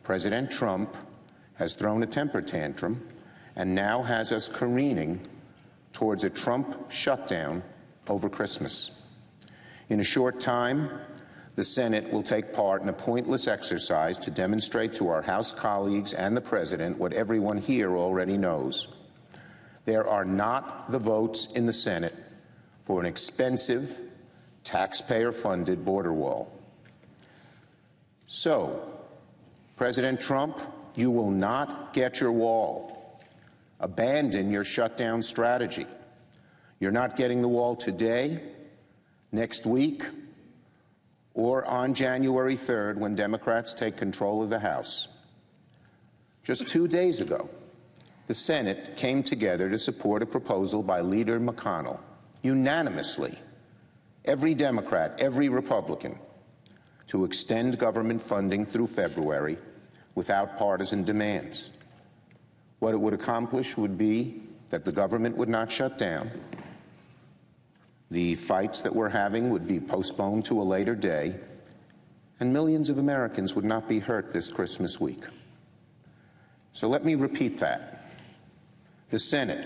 President Trump has thrown a temper tantrum and now has us careening towards a Trump shutdown over Christmas. In a short time, the Senate will take part in a pointless exercise to demonstrate to our House colleagues and the President what everyone here already knows. There are not the votes in the Senate for an expensive, taxpayer-funded border wall. So, President Trump, you will not get your wall. Abandon your shutdown strategy. You're not getting the wall today, next week, or on January 3rd when Democrats take control of the House. Just 2 days ago, the Senate came together to support a proposal by Leader McConnell, unanimously, every Democrat, every Republican, to extend government funding through February without partisan demands. What it would accomplish would be that the government would not shut down. The fights that we're having would be postponed to a later day, and millions of Americans would not be hurt this Christmas week. So let me repeat that. The Senate,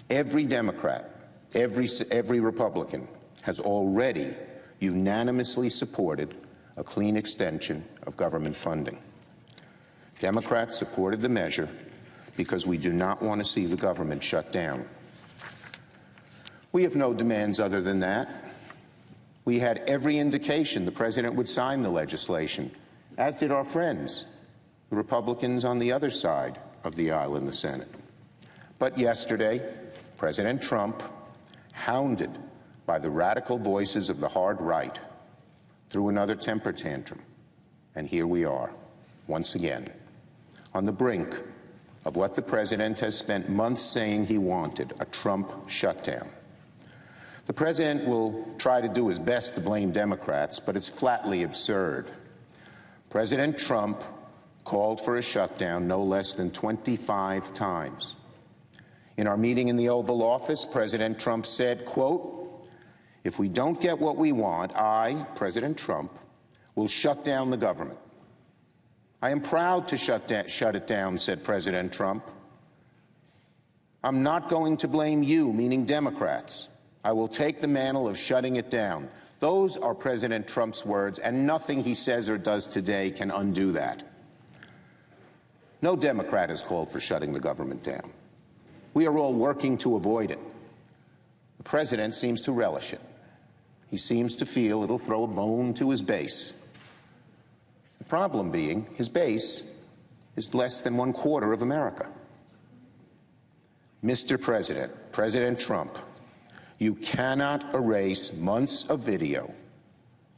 every Democrat, every Republican has already unanimously supported a clean extension of government funding. Democrats supported the measure because we do not want to see the government shut down. We have no demands other than that. We had every indication the President would sign the legislation, as did our friends, the Republicans on the other side of the aisle in the Senate. But yesterday, President Trump, hounded by the radical voices of the hard right, threw another temper tantrum. And here we are, once again, on the brink of what the President has spent months saying he wanted, a Trump shutdown. The President will try to do his best to blame Democrats, but it's flatly absurd. President Trump called for a shutdown no less than 25 times. In our meeting in the Oval Office, President Trump said, quote, "If we don't get what we want, I, President Trump, will shut down the government." "I am proud to shut it down," said President Trump. "I'm not going to blame you," meaning Democrats. "I will take the mantle of shutting it down." Those are President Trump's words, and nothing he says or does today can undo that. No Democrat has called for shutting the government down. We are all working to avoid it. The President seems to relish it. He seems to feel it'll throw a bone to his base. The problem being, his base is less than 1/4 of America. Mr. President, President Trump, you cannot erase months of video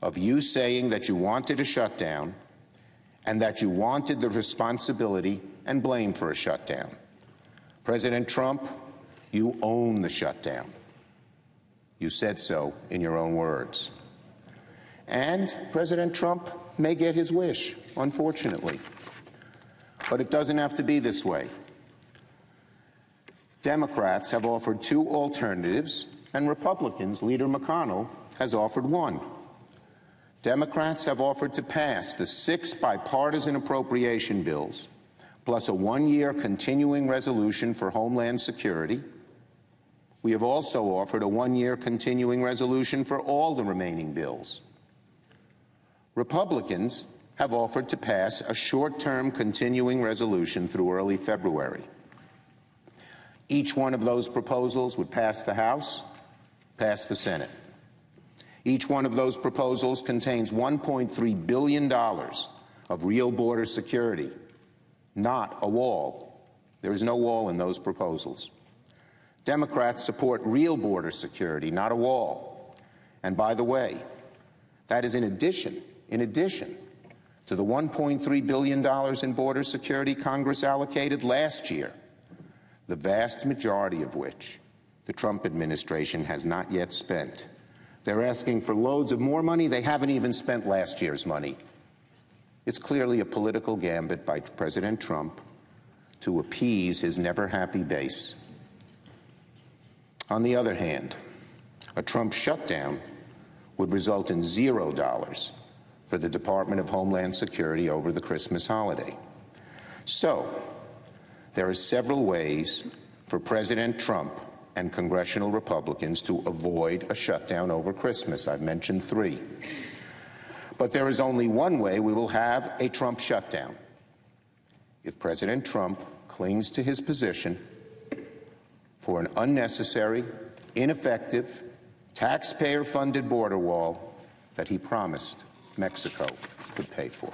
of you saying that you wanted a shutdown and that you wanted the responsibility and blame for a shutdown. President Trump, you own the shutdown. You said so in your own words. And President Trump may get his wish, unfortunately. But it doesn't have to be this way. Democrats have offered 2 alternatives, and Republicans, Leader McConnell, has offered 1. Democrats have offered to pass the 6 bipartisan appropriation bills, plus a 1-year continuing resolution for Homeland Security. We have also offered a 1-year continuing resolution for all the remaining bills. Republicans have offered to pass a short-term continuing resolution through early February. Each one of those proposals would pass the House, pass the Senate. Each one of those proposals contains $1.3 billion of real border security, not a wall. There is no wall in those proposals. Democrats support real border security, not a wall. And by the way, that is in addition to the $1.3 billion in border security Congress allocated last year, the vast majority of which the Trump administration has not yet spent. They're asking for loads of more money. They haven't even spent last year's money. It's clearly a political gambit by President Trump to appease his never-happy base. On the other hand, a Trump shutdown would result in $0 for the Department of Homeland Security over the Christmas holiday. So, there are several ways for President Trump and congressional Republicans to avoid a shutdown over Christmas. I've mentioned 3. But there is only one way we will have a Trump shutdown: if President Trump clings to his position for an unnecessary, ineffective, taxpayer-funded border wall that he promised Mexico could pay for.